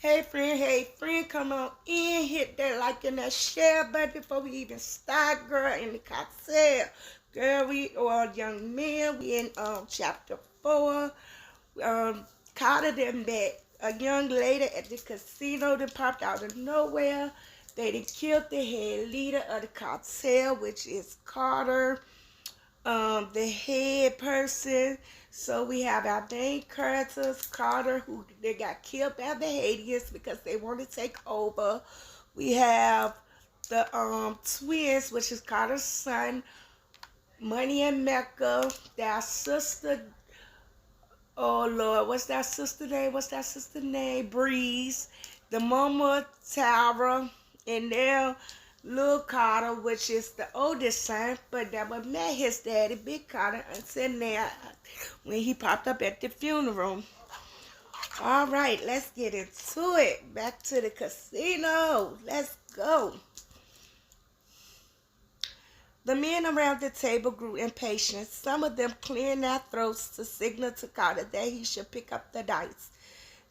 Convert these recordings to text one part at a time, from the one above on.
Hey friend, come on in, hit that like and that share button before we even start, girl, in the cocktail. Girl, we all young men, we in chapter 4. Um, Carter them met a young lady at the casino that popped out of nowhere. They done killed the head leader of the cartel, which is Carter, the head person. So we have our main characters, Carter, who they got killed by the Haitians because they want to take over. We have the twins, which is Carter's son, Money and Mecca, their sister. Oh Lord, what's that sister name? Breeze. The mama Tara, and their little Carter, which is the oldest son, but never met his daddy, Big Carter, until now when he popped up at the funeral. All right, let's get into it. Back to the casino. Let's go. The men around the table grew impatient, some of them clearing their throats to signal to Carter that he should pick up the dice.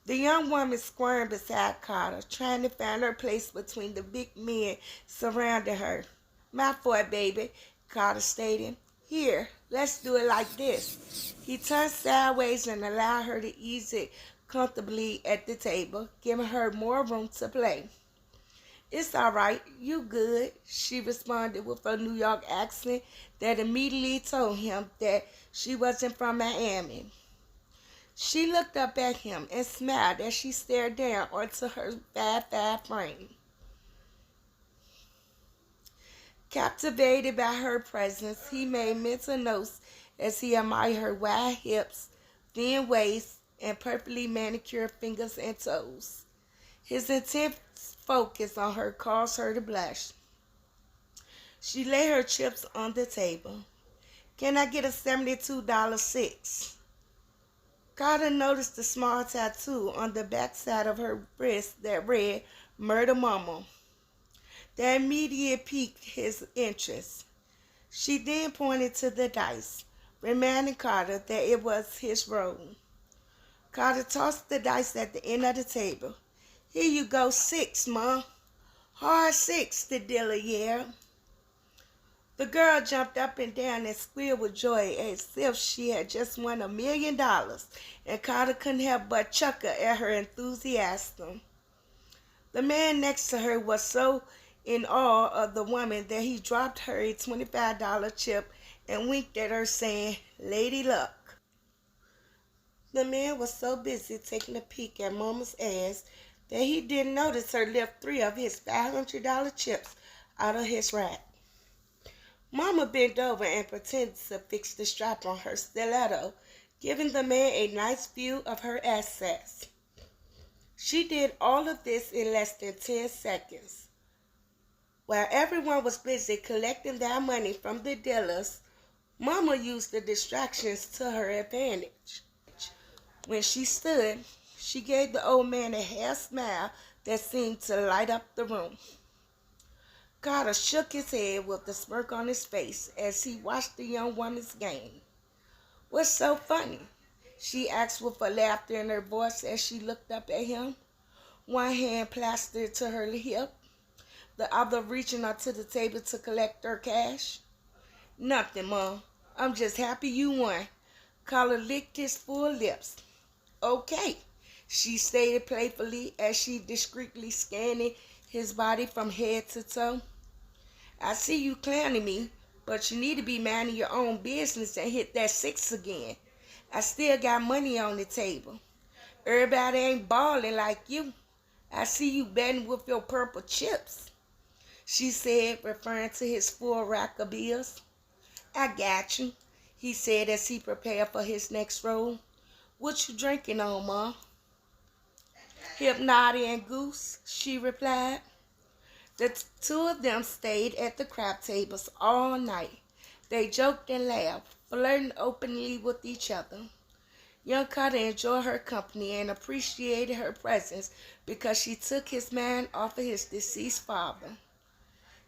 The young woman squirmed beside Carter, trying to find her place between the big men surrounding her. My fault, baby, Carter stated. Here, let's do it like this. He turned sideways and allowed her to ease it comfortably at the table, giving her more room to play. It's all right, you good, she responded with a New York accent that immediately told him that she wasn't from Miami. She looked up at him and smiled as she stared down onto her 5'5" frame. Captivated by her presence, he made mental notes as he admired her wide hips, thin waist, and perfectly manicured fingers and toes. His intense focus on her caused her to blush. She laid her chips on the table. Can I get a $72 six? Carter noticed the small tattoo on the backside of her wrist that read, Murder Mama. That immediately piqued his interest. She then pointed to the dice, reminding Carter that it was his role. Carter tossed the dice at the end of the table. Here you go, 6, Ma. Hard 6, the dealer yelled. The girl jumped up and down and squealed with joy as if she had just won $1 million, and Carter couldn't help but chuckle at her enthusiasm. The man next to her was so in awe of the woman that he dropped her a $25 chip and winked at her, saying, Lady Luck. The man was so busy taking a peek at Mama's ass that he didn't notice her lift 3 of his $500 chips out of his rack. Mama bent over and pretended to fix the strap on her stiletto, giving the man a nice view of her assets. She did all of this in less than 10 seconds. While everyone was busy collecting their money from the dealers, Mama used the distractions to her advantage. When she stood, she gave the old man a half smile that seemed to light up the room. Carter shook his head with a smirk on his face as he watched the young woman's game. What's so funny? She asked with a laughter in her voice as she looked up at him, one hand plastered to her hip, the other reaching onto the table to collect her cash. Nothing, Mom. I'm just happy you won. Carter licked his full lips. Okay, she stated playfully as she discreetly scanned his body from head to toe. I see you clowning me, but you need to be minding your own business and hit that 6 again. I still got money on the table. Everybody ain't balling like you. I see you betting with your purple chips, she said, referring to his full rack of bills. I got you, he said as he prepared for his next roll. What you drinking on, Ma? Hypnotic and Goose, she replied. The two of them stayed at the crap tables all night. They joked and laughed, flirting openly with each other. Young Carter enjoyed her company and appreciated her presence because she took his mind off of his deceased father.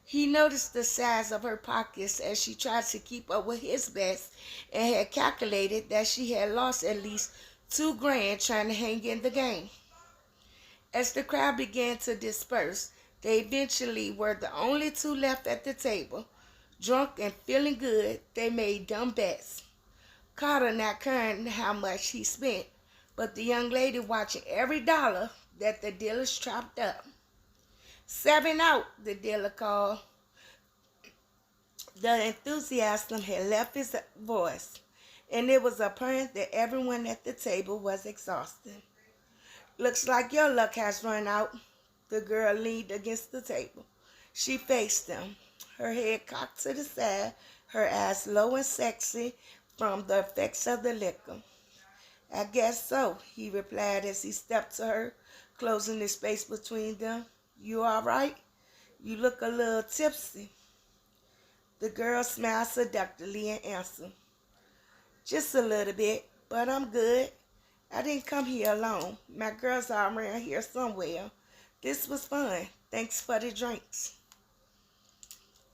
He noticed the size of her pockets as she tried to keep up with his best and had calculated that she had lost at least $2 grand trying to hang in the game. As the crowd began to disperse, they eventually were the only two left at the table. Drunk and feeling good, they made dumb bets. Carter not caring how much he spent, but the young lady watching every dollar that the dealers chopped up. 7 out, the dealer called. The enthusiasm had left his voice, and it was apparent that everyone at the table was exhausted. Looks like your luck has run out. The girl leaned against the table. She faced him, her head cocked to the side, her eyes low and sexy from the effects of the liquor. I guess so, he replied as he stepped to her, closing the space between them. You all right? You look a little tipsy. The girl smiled seductively and answered, just a little bit, but I'm good. I didn't come here alone. My girls are around here somewhere. This was fun. Thanks for the drinks.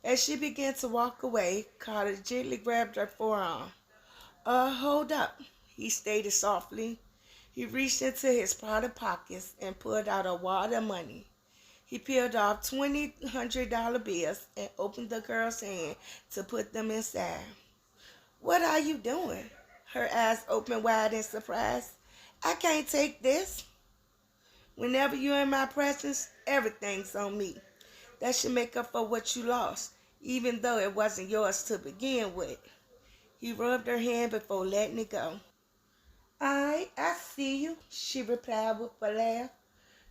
As she began to walk away, Carter gently grabbed her forearm. Hold up, he stated softly. He reached into his private pockets and pulled out a wad of money. He peeled off $200 bills and opened the girl's hand to put them inside. What are you doing? Her eyes opened wide in surprise. I can't take this. Whenever you're in my presence, everything's on me. That should make up for what you lost, even though it wasn't yours to begin with. He rubbed her hand before letting it go. I see you, she replied with a laugh.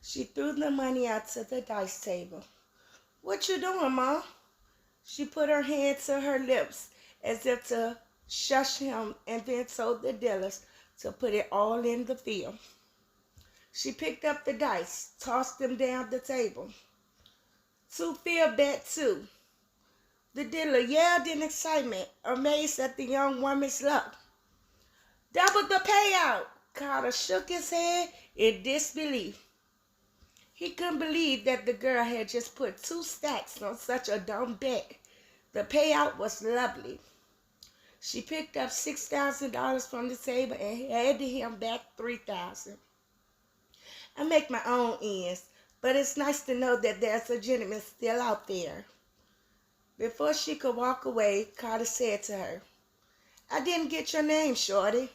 She threw the money out to the dice table. What you doing, Ma? She put her hand to her lips as if to shush him and then told the dealers to put it all in the field. She picked up the dice, tossed them down the table. 2 field bet 2. The dealer yelled in excitement, amazed at the young woman's luck. Double the payout! Carter shook his head in disbelief. He couldn't believe that the girl had just put 2 stacks on such a dumb bet. The payout was lovely. She picked up $6,000 from the table and handed him back $3,000. I make my own ends, but it's nice to know that there's a gentleman still out there. Before she could walk away, Carter said to her, I didn't get your name, shorty.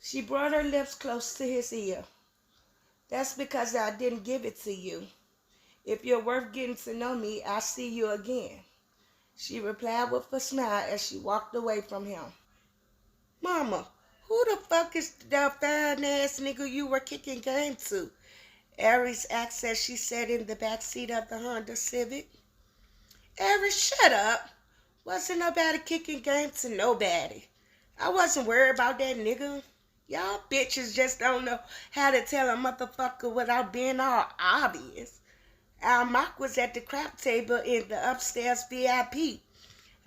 She brought her lips close to his ear. That's because I didn't give it to you. If you're worth getting to know me, I'll see you again. She replied with a smile as she walked away from him. Mama, who the fuck is that fine-ass nigga you were kicking game to? Aries asked as she sat in the back seat of the Honda Civic. Aries, shut up. Wasn't nobody kicking game to nobody. I wasn't worried about that nigga. Y'all bitches just don't know how to tell a motherfucker without being all obvious. Our mock was at the crap table in the upstairs VIP.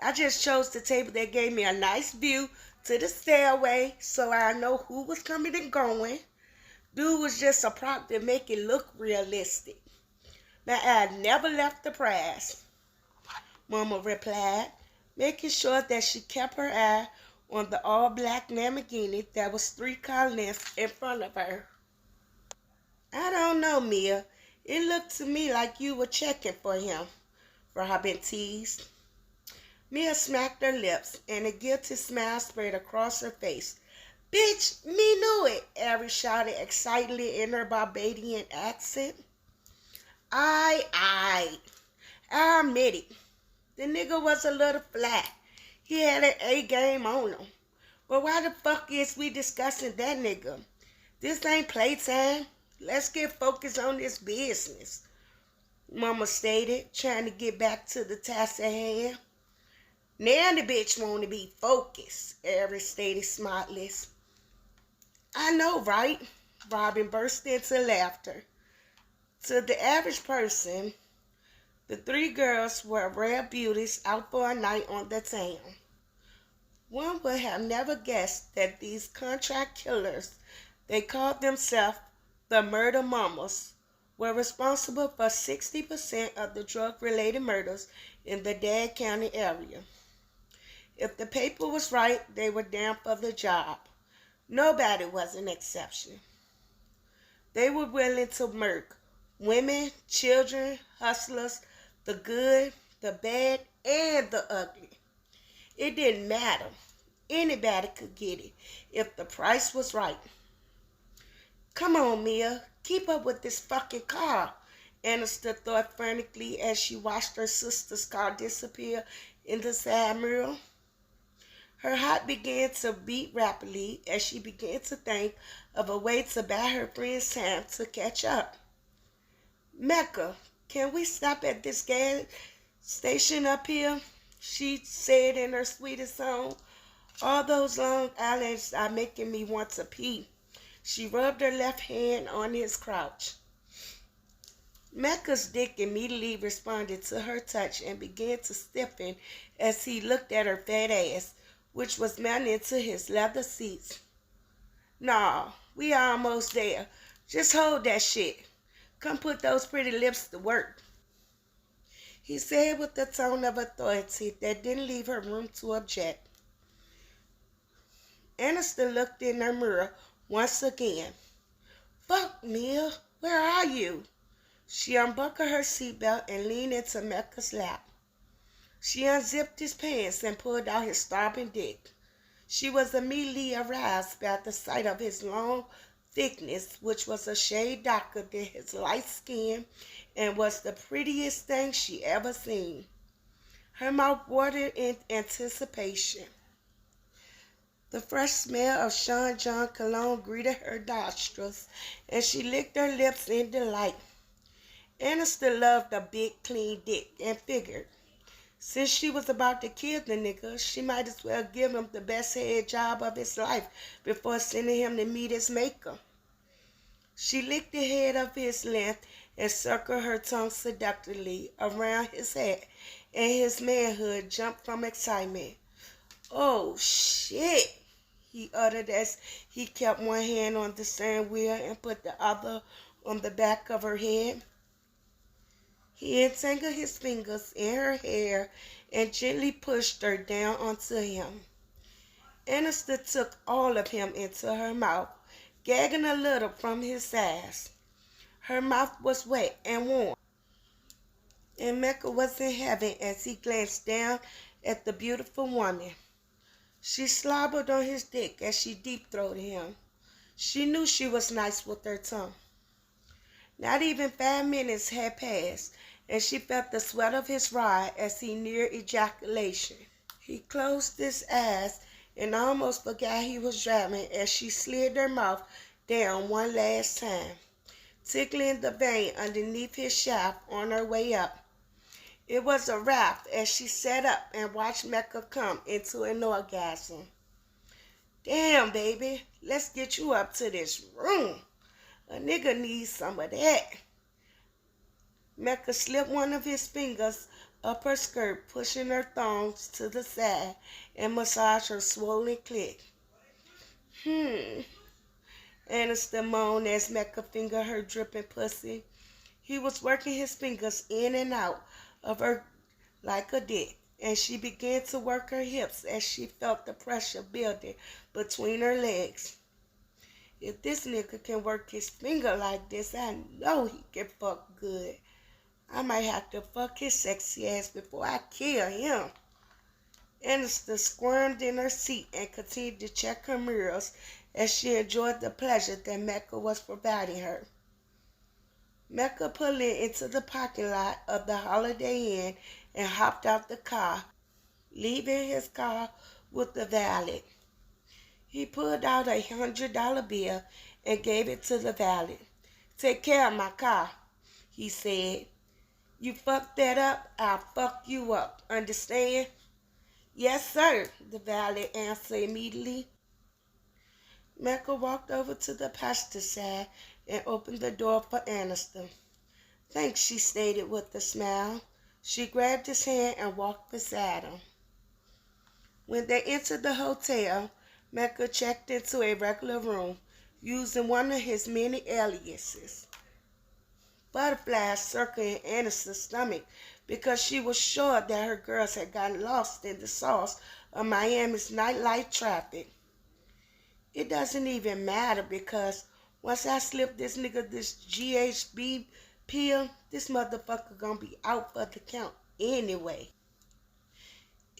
I just chose the table that gave me a nice view to the stairway so I know who was coming and going. Dude was just a prop to make it look realistic. Now, I never left the prize, Mama replied, making sure that she kept her eye on the all-black Lamborghini that was 3 car lengths in front of her. I don't know, Mia. It looked to me like you were checking for him, Robin teased. Mia smacked her lips, and a guilty smile spread across her face. Bitch, me knew it, Aries shouted excitedly in her Barbadian accent. I admit it. The nigga was a little flat. He had an A game on him. But why the fuck is we discussing that nigga? This ain't playtime. Let's get focused on this business, Mama stated, trying to get back to the task at hand. Now the bitch want to be focused, Aries stated smartless. I know, right? Robin burst into laughter. To the average person, the 3 girls were rare beauties out for a night on the town. One would have never guessed that these contract killers, they called themselves the Murder Mamas, were responsible for 60% of the drug-related murders in the Dade County area. If the paper was right, they were down for the job. Nobody was an exception. They were willing to murk women, children, hustlers, the good, the bad, and the ugly. It didn't matter. Anybody could get it if the price was right. Come on, Mia. Keep up with this fucking car. Anista thought frantically as she watched her sister's car disappear in the side mirror. Her heart began to beat rapidly as she began to think of a way to buy her friends time to catch up. Mecca, can we stop at this gas station up here? She said in her sweetest tone. All those long eyelids are making me want to pee. She rubbed her left hand on his crotch. Mecca's dick immediately responded to her touch and began to stiffen as he looked at her fat ass, which was mounted to his leather seats. Nah, we are almost there. Just hold that shit. Come put those pretty lips to work. He said with a tone of authority that didn't leave her room to object. Anista looked in her mirror once again. Fuck, Mia, where are you? She unbuckled her seatbelt and leaned into Mecca's lap. She unzipped his pants and pulled out his throbbing dick. She was immediately aroused by the sight of his long thickness, which was a shade darker than his light skin and was the prettiest thing she ever seen. Her mouth watered in anticipation. The fresh smell of Sean John cologne greeted her nostrils, and she licked her lips in delight. Anista loved a big, clean dick and figured, since she was about to kill the nigga, she might as well give him the best head job of his life before sending him to meet his maker. She licked the head of his length and circled her tongue seductively around his head, and his manhood jumped from excitement. Oh, shit, he uttered as he kept one hand on the steering wheel and put the other on the back of her head. He entangled his fingers in her hair and gently pushed her down onto him. Anista took all of him into her mouth, gagging a little from his size. Her mouth was wet and warm, and Mecca was in heaven as he glanced down at the beautiful woman. She slobbered on his dick as she deep-throated him. She knew she was nice with her tongue. Not even 5 minutes had passed, and she felt the sweat of his rod as he neared ejaculation. He closed his eyes and almost forgot he was driving as she slid her mouth down one last time, tickling the vein underneath his shaft on her way up. It was a wrap as she sat up and watched Mecca come into an orgasm. Damn, baby, let's get you up to this room. A nigga needs some of that. Mecca slipped one of his fingers up her skirt, pushing her thongs to the side and massaged her swollen clit. Anista moaned as Mecca fingered her dripping pussy. He was working his fingers in and out of her like a dick, and she began to work her hips as she felt the pressure building between her legs. If this nigga can work his finger like this, I know he can fuck good. I might have to fuck his sexy ass before I kill him. Anista squirmed in her seat and continued to check her mirrors as she enjoyed the pleasure that Mecca was providing her. Mecca pulled into the parking lot of the Holiday Inn and hopped out the car, leaving his car with the valet. He pulled out a $100 bill and gave it to the valet. Take care of my car, he said. You fuck that up, I'll fuck you up. Understand? Yes, sir, the valet answered immediately. Mecca walked over to the passenger side and opened the door for Anista. Thanks, she stated with a smile. She grabbed his hand and walked beside him. When they entered the hotel, Mecca checked into a regular room, using one of his many aliases. Butterflies circling Anista's stomach because she was sure that her girls had gotten lost in the sauce of Miami's nightlife traffic. It doesn't even matter because once I slip this nigga this GHB pill, this motherfucker gonna be out for the count anyway.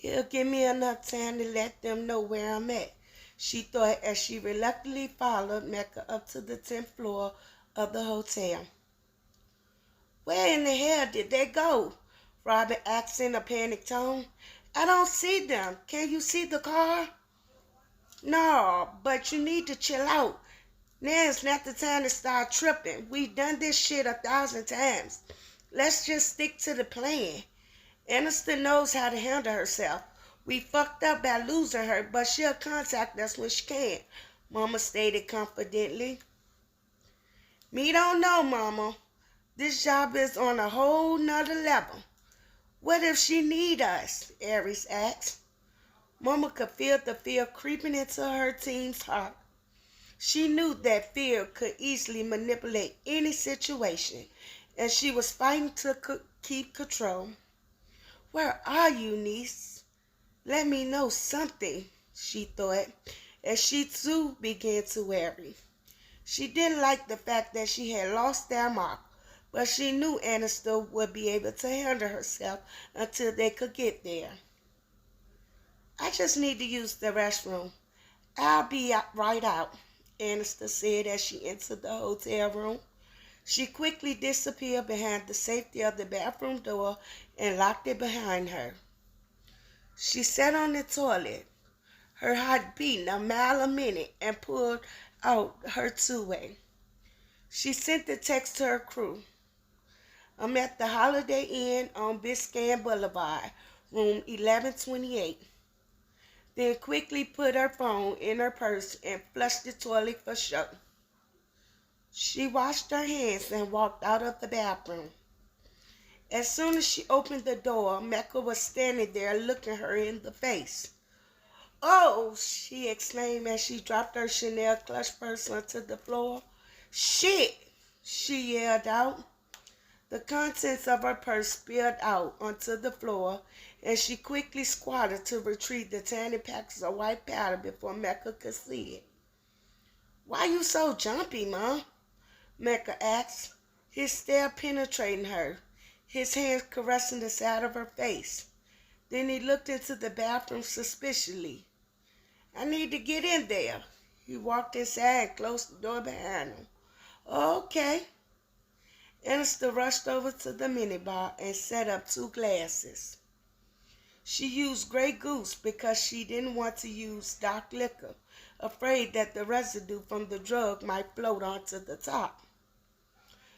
It'll give me enough time to let them know where I'm at, she thought as she reluctantly followed Mecca up to the 10th floor of the hotel. Where in the hell did they go? Robin asked in a panicked tone. I don't see them. Can you see the car? No, but you need to chill out. Now's not the time to start tripping. We've done this shit 1,000 times. Let's just stick to the plan. Aniston knows how to handle herself. We fucked up by losing her, but she'll contact us when she can, Mama stated confidently. Me don't know, Mama. This job is on a whole nother level. What if she need us? Aries asked. Mama could feel the fear creeping into her team's heart. She knew that fear could easily manipulate any situation, and she was fighting to keep control. Where are you, niece? Let me know something, she thought, as she too began to worry. She didn't like the fact that she had lost their mark, but she knew Aniston would be able to handle herself until they could get there. I just need to use the restroom. I'll be right out, Aniston said as she entered the hotel room. She quickly disappeared behind the safety of the bathroom door and locked it behind her. She sat on the toilet, her heart beating a mile a minute, and pulled out her two-way. She sent a text to her crew. I'm at the Holiday Inn on Biscayne Boulevard, room 1128. Then quickly put her phone in her purse and flushed the toilet for show. She washed her hands and walked out of the bathroom. As soon as she opened the door, Mecca was standing there looking her in the face. Oh, she exclaimed as she dropped her Chanel clutch purse onto the floor. Shit, she yelled out. The contents of her purse spilled out onto the floor, and she quickly squatted to retrieve the tiny packets of white powder before Mecca could see it. Why you so jumpy, Mom? Mecca asked, his stare penetrating her, his hands caressing the side of her face. Then he looked into the bathroom suspiciously. I need to get in there. He walked inside and closed the door behind him. Okay. Aniston rushed over to the minibar and set up 2 glasses. She used Grey Goose because she didn't want to use dark liquor, afraid that the residue from the drug might float onto the top.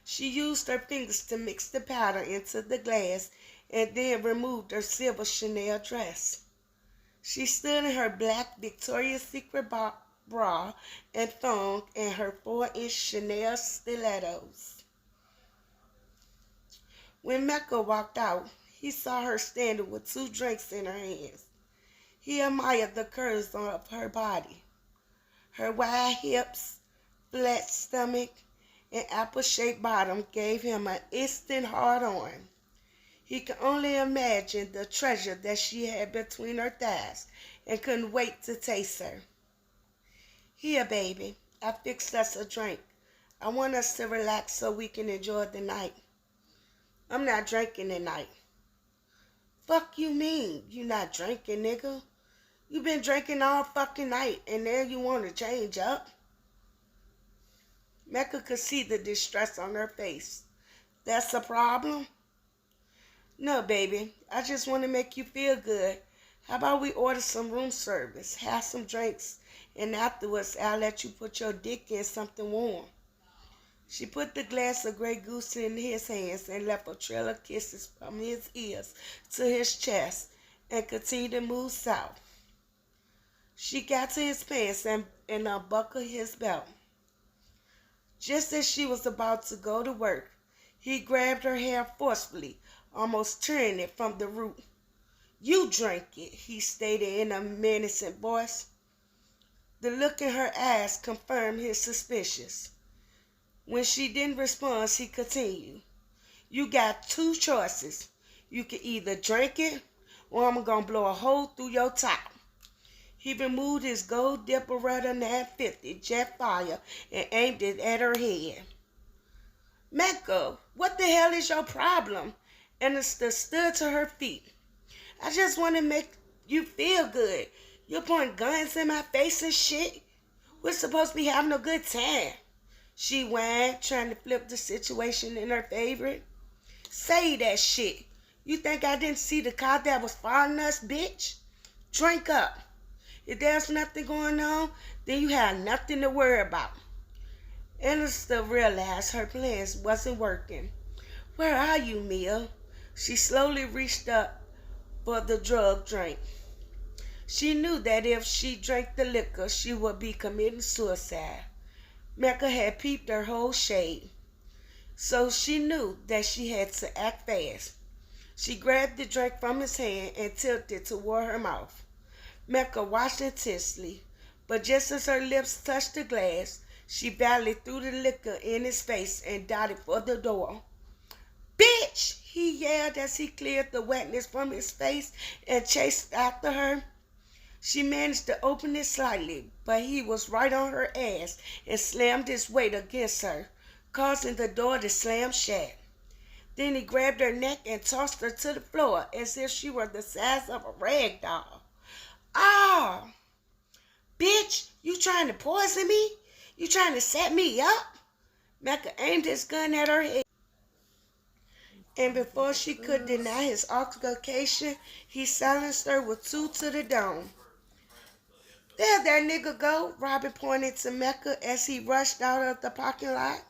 She used her fingers to mix the powder into the glass and then removed her silver Chanel dress. She stood in her black Victoria's Secret bra and thong and her 4-inch Chanel stilettos. When Mecca walked out, he saw her standing with 2 drinks in her hands. He admired the curves of her body. Her wide hips, flat stomach, and apple-shaped bottom gave him an instant hard-on. He could only imagine the treasure that she had between her thighs and couldn't wait to taste her. Here, baby, I fixed us a drink. I want us to relax so we can enjoy the night. I'm not drinking tonight. Fuck you mean, you not drinking, nigga? You been drinking all fucking night and now you want to change up? Mecca could see the distress on her face. That's a problem? No, baby. I just want to make you feel good. How about we order some room service, have some drinks, and afterwards I'll let you put your dick in something warm. She put the glass of Grey Goose in his hands and left a trail of kisses from his ears to his chest and continued to move south. She got to his pants and unbuckled his belt. Just as she was about to go to work, he grabbed her hair forcefully, almost tearing it from the root. You drink it, he stated in a menacing voice. The look in her eyes confirmed his suspicions. When she didn't respond, he continued. You got 2 choices. You can either drink it or I'm going to blow a hole through your top. He removed his gold dipper Beretta 950 jet fire and aimed it at her head. Mecca, what the hell is your problem? Ernesta stood to her feet. I just want to make you feel good. You're pointing guns in my face and shit. We're supposed to be having a good time. She whined, trying to flip the situation in her favor. Say that shit. You think I didn't see the car that was following us, bitch? Drink up. If there's nothing going on, then you have nothing to worry about. Ernesta realized her plans wasn't working. Where are you, Mia? She slowly reached up for the drug drink. She knew that if she drank the liquor, she would be committing suicide. Mecca had peeped her whole shade, so she knew that she had to act fast. She grabbed the drink from his hand and tilted it toward her mouth. Mecca watched intensely, but just as her lips touched the glass, she badly threw the liquor in his face and darted for the door. Bitch! He yelled as he cleared the wetness from his face and chased after her. She managed to open it slightly, but he was right on her ass and slammed his weight against her, causing the door to slam shut. Then he grabbed her neck and tossed her to the floor as if she were the size of a rag doll. Ah! Bitch, you trying to poison me? You trying to set me up? Mecca aimed his gun at her head, and before she could deny his altercation, he silenced her with 2 to the dome. There that nigga go, Robin pointed to Mecca as he rushed out of the parking lot.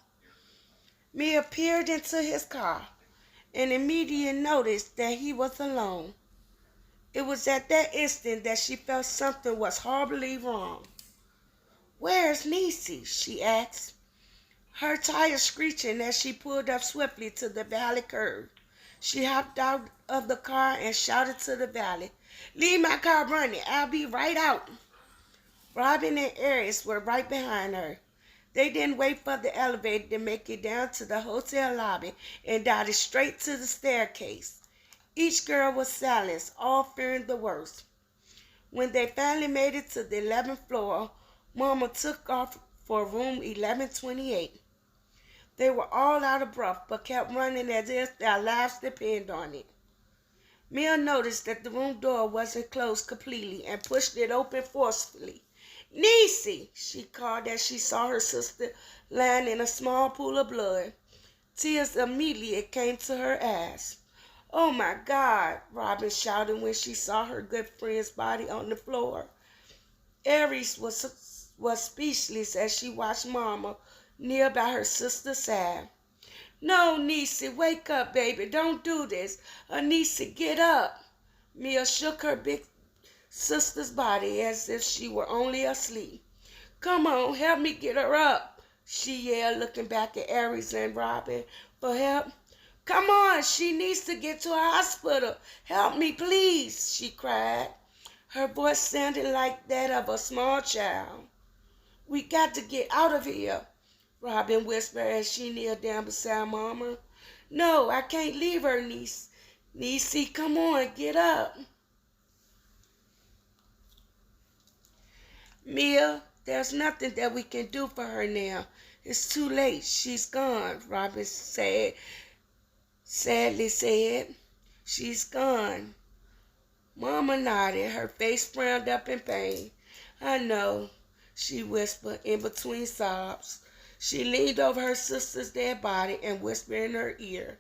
Mia peered into his car and immediately noticed that he was alone. It was at that instant that she felt something was horribly wrong. Where's Niecy? She asked, her tires screeching as she pulled up swiftly to the valley curve. She hopped out of the car and shouted to the valley, leave my car running, I'll be right out. Robin and Aries were right behind her. They didn't wait for the elevator to make it down to the hotel lobby and darted straight to the staircase. Each girl was silenced, all fearing the worst. When they finally made it to the 11th floor, Mama took off for room 1128. They were all out of breath but kept running as if their lives depended on it. Mia noticed that the room door wasn't closed completely and pushed it open forcefully. Niecy, she called as she saw her sister lying in a small pool of blood. Tears immediately came to her eyes. Oh my God, Robin shouted when she saw her good friend's body on the floor. Aries was speechless as she watched Mama kneel by her sister's side. No, Niecy, wake up, baby. Don't do this. Niecy, get up. Mia shook her big sister's body as if she were only asleep. Come on, help me get her up, she yelled, looking back at Aries and Robin for help. Come on, she needs to get to a hospital. Help me, please, she cried. Her voice sounded like that of a small child. We got to get out of here, Robin whispered as she kneeled down beside Mama. No, I can't leave her, niece. Niecy, come on, get up. Mia, there's nothing that we can do for her now. It's too late. She's gone, Robin sadly said. She's gone. Mama nodded, her face frowned up in pain. I know, she whispered in between sobs. She leaned over her sister's dead body and whispered in her ear,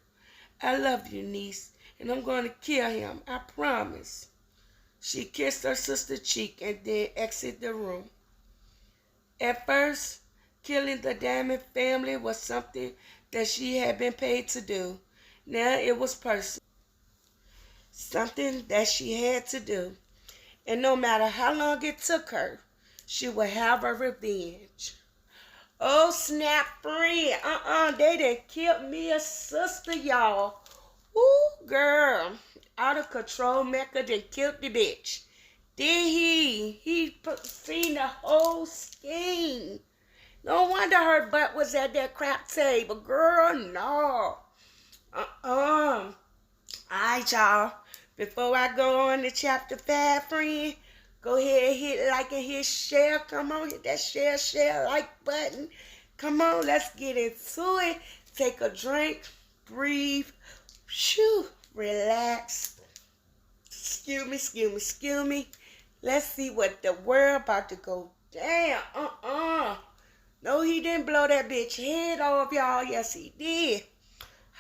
I love you, niece, and I'm going to kill him, I promise. She kissed her sister's cheek and then exited the room. At first, killing the Diamond family was something that she had been paid to do. Now it was personal. Something that she had to do. And no matter how long it took her, she would have her revenge. Oh, snap, friend. They done killed me a sister, y'all. Ooh, girl. Out of control, Mecca done killed the bitch. Did he? He seen the whole scheme. No wonder her butt was at that crap table. Girl, no. All right, y'all. Before I go on to chapter 5, friend, Go ahead, hit like and hit share. Come on, hit that share like button. Come on, let's get into it. Take a drink, breathe, shoo, relax. Excuse me. Let's see what the world about to go down. No, he didn't blow that bitch head off, y'all. Yes, he did.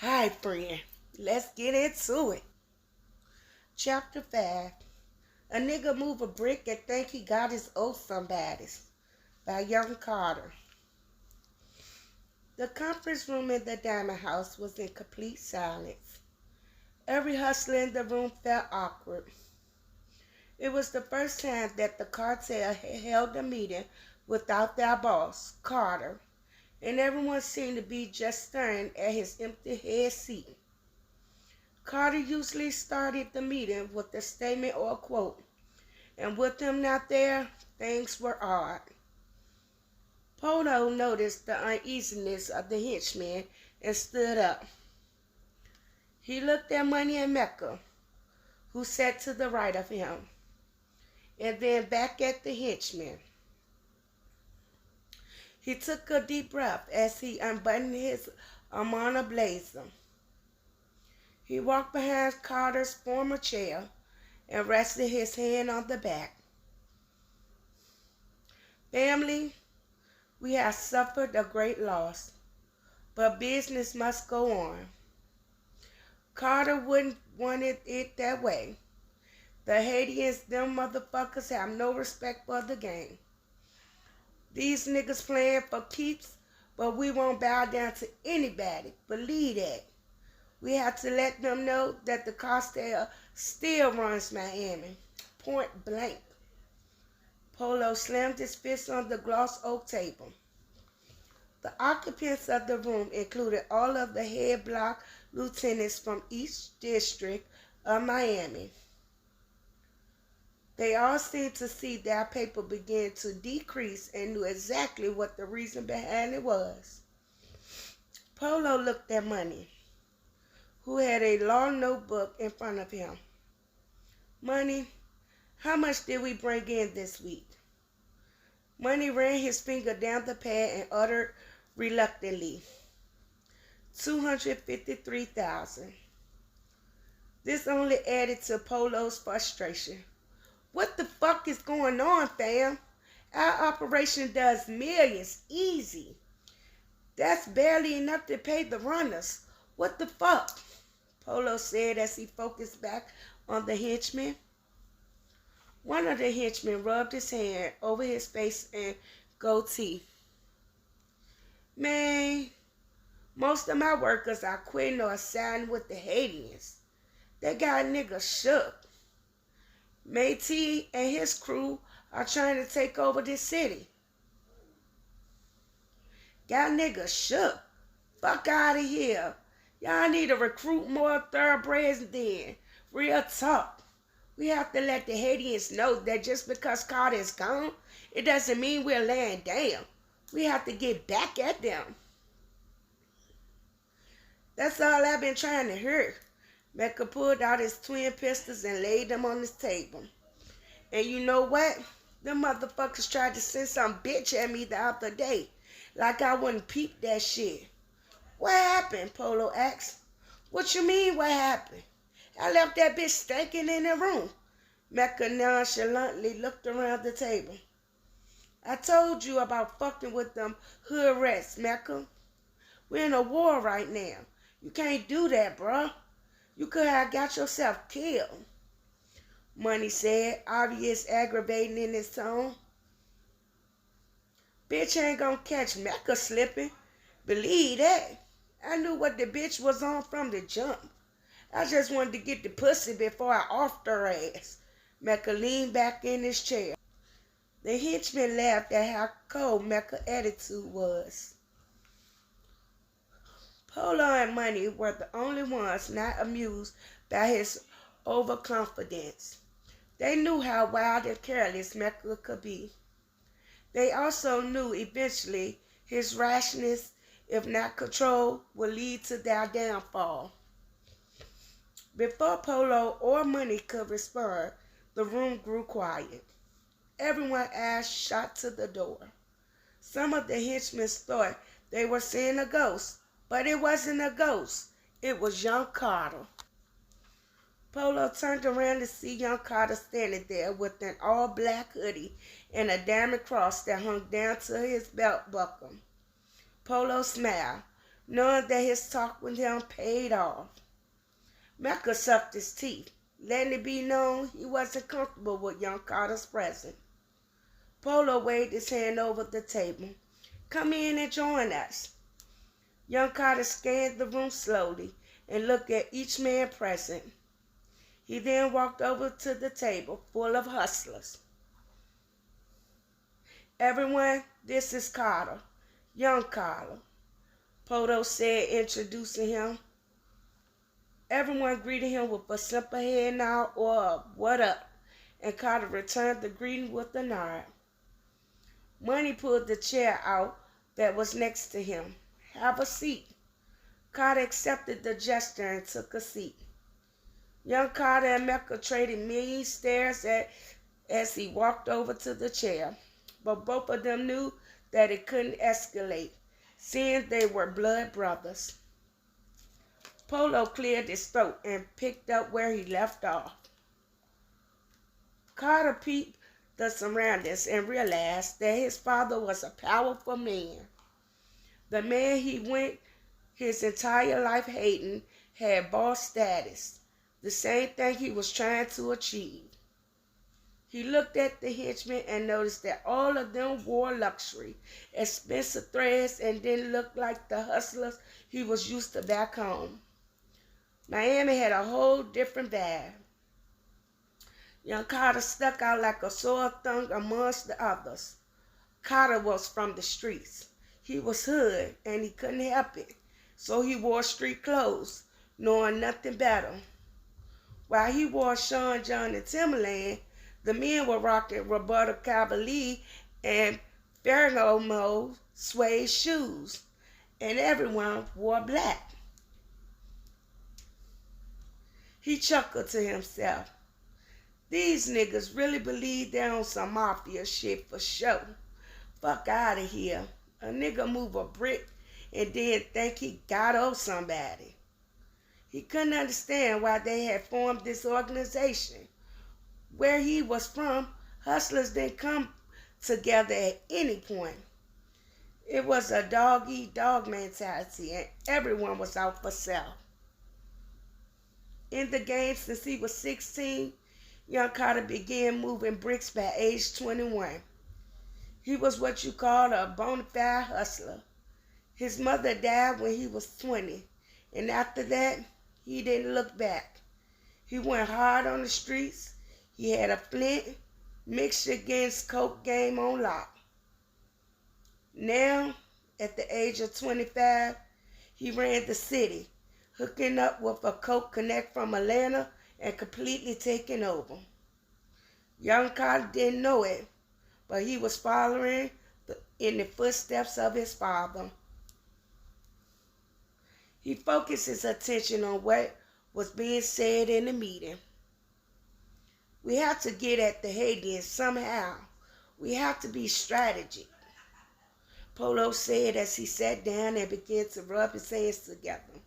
Hi, friend. Let's get into it. Chapter 5. A nigga move a brick and think he got his oath somebody's. By Young Carter. The conference room in the Diamond House was in complete silence. Every hustler in the room felt awkward. It was the first time that the cartel had held a meeting without their boss, Carter, and everyone seemed to be just staring at his empty head seat. Carter usually started the meeting with a statement or a quote, and with him not there, things were odd. Polo noticed the uneasiness of the henchman and stood up. He looked at Money and Mecca, who sat to the right of him, and then back at the henchman. He took a deep breath as he unbuttoned his Amana blazer. He walked behind Carter's former chair and rested his hand on the back. Family, we have suffered a great loss, but business must go on. Carter wouldn't want it that way. The Haitians, them motherfuckers, have no respect for the game. These niggas playing for keeps, but we won't bow down to anybody. Believe that. We have to let them know that the cartel still runs Miami. Point blank. Polo slammed his fist on the gloss oak table. The occupants of the room included all of the head block lieutenants from each district of Miami. They all seemed to see their paper begin to decrease and knew exactly what the reason behind it was. Polo looked at Money, who had a long notebook in front of him. Money, how much did we bring in this week? Money ran his finger down the pad and uttered reluctantly, 253,000. This only added to Polo's frustration. What the fuck is going on, fam? Our operation does millions, easy. That's barely enough to pay the runners. What the fuck? Polo said as he focused back on the henchman. One of the henchmen rubbed his hand over his face and goatee. Man, most of my workers are quitting or signing with the Haitians. They got niggas shook. Métis and his crew are trying to take over this city. Got niggas shook. Fuck out of here. Y'all need to recruit more thoroughbreds then. Real talk. We have to let the Haitians know that just because Carter is gone, it doesn't mean we're laying down. We have to get back at them. That's all I've been trying to hear. Mecca pulled out his twin pistols and laid them on his table. And you know what? Them motherfuckers tried to send some bitch at me the other day. Like I wouldn't peep that shit. What happened? Polo asked. What you mean what happened? I left that bitch stinking in the room. Mecca nonchalantly looked around the table. I told you about fucking with them hood rats, Mecca. We're in a war right now. You can't do that, bruh. You could have got yourself killed. Money said, obvious aggravating in his tone. Bitch ain't gonna catch Mecca slipping. Believe that. I knew what the bitch was on from the jump. I just wanted to get the pussy before I offed her ass. Mecca leaned back in his chair. The henchman laughed at how cold Mecca's attitude was. Polo and Money were the only ones not amused by his overconfidence. They knew how wild and careless Mecca could be. They also knew eventually his rashness, if not control, would lead to their downfall. Before Polo or Money could respond, the room grew quiet. Everyone's eyes shot to the door. Some of the henchmen thought they were seeing a ghost, but it wasn't a ghost. It was young Carter. Polo turned around to see young Carter standing there with an all-black hoodie and a diamond cross that hung down to his belt buckle. Polo smiled, knowing that his talk with him paid off. Mecca sucked his teeth, letting it be known he wasn't comfortable with young Carter's presence. Polo waved his hand over the table. "Come in and join us." Young Carter scanned the room slowly and looked at each man present. He then walked over to the table full of hustlers. "Everyone, this is Carter, young Carter," Polo said, introducing him. Everyone greeted him with a simple head nod or a "what up," and Carter returned the greeting with a nod. Money pulled the chair out that was next to him. "Have a seat." Carter accepted the gesture and took a seat. Young Carter and Mecca traded mean stares as he walked over to the chair, but both of them knew that it couldn't escalate, seeing they were blood brothers. Polo cleared his throat and picked up where he left off. Carter peeped the surroundings and realized that his father was a powerful man. The man he went his entire life hating had boss status, the same thing he was trying to achieve. He looked at the henchmen and noticed that all of them wore luxury, expensive threads, and didn't look like the hustlers he was used to back home. Miami had a whole different vibe. Young Carter stuck out like a sore thumb amongst the others. Carter was from the streets. He was hood, and he couldn't help it, so he wore street clothes, knowing nothing better. While he wore Sean John and Timberland, the men were rocking Roberto Cavalli and Ferragamo suede shoes, and everyone wore black. He chuckled to himself. These niggas really believe they're on some mafia shit for sure. Fuck out of here. A nigga move a brick and then think he got over somebody. He couldn't understand why they had formed this organization. Where he was from, hustlers didn't come together at any point. It was a dog-eat-dog mentality, and everyone was out for self. In the game since he was 16, young Carter began moving bricks by age 21. He was what you call a bona fide hustler. His mother died when he was 20, and after that, he didn't look back. He went hard on the streets. He had a Flint mixture against coke game on lock. Now, at the age of 25, he ran the city, hooking up with a coke connect from Atlanta and completely taking over. Young Carter didn't know it, but he was following in the footsteps of his father. He focused his attention on what was being said in the meeting. "We have to get at the Haitians somehow. We have to be strategic," Polo said as he sat down and began to rub his hands together.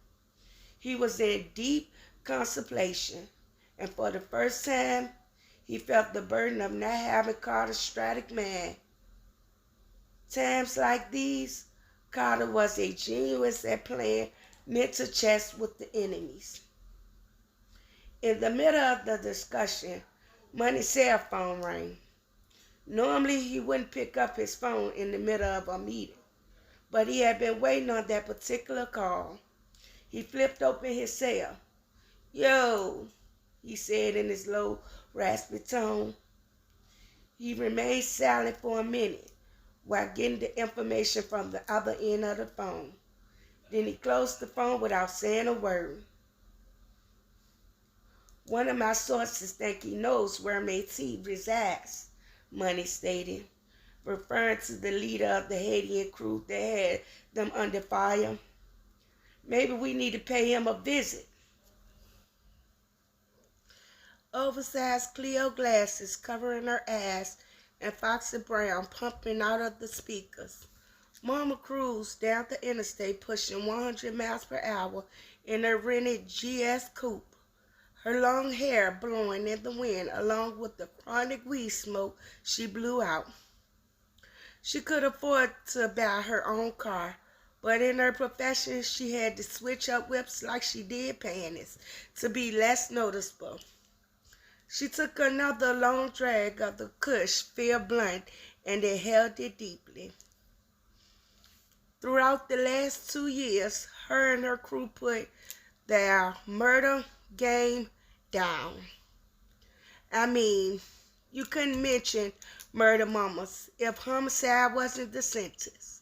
He was in deep contemplation, and for the first time, he felt the burden of not having Carter's strategic mind. Times like these, Carter was a genius at playing mental chess with the enemies. In the middle of the discussion, Money's cell phone rang. Normally, he wouldn't pick up his phone in the middle of a meeting, but he had been waiting on that particular call. He flipped open his cell. "Yo," he said in his low, raspy tone. He remained silent for a minute while getting the information from the other end of the phone. Then he closed the phone without saying a word. "One of my sources think he knows where Métis resides," Money stated, referring to the leader of the Haitian crew that had them under fire. "Maybe we need to pay him a visit." Oversized Cleo glasses covering her eyes and Foxy Brown pumping out of the speakers. Mama cruised down the interstate pushing 100 miles per hour in her rented GS coupe, her long hair blowing in the wind along with the chronic weed smoke she blew out. She could afford to buy her own car, but in her profession she had to switch up whips like she did panties to be less noticeable. She took another long drag of the Kush filled blunt and inhaled it deeply. Throughout the last 2 years, her and her crew put their murder game down. I mean, you couldn't mention murder mamas if homicide wasn't the sentence.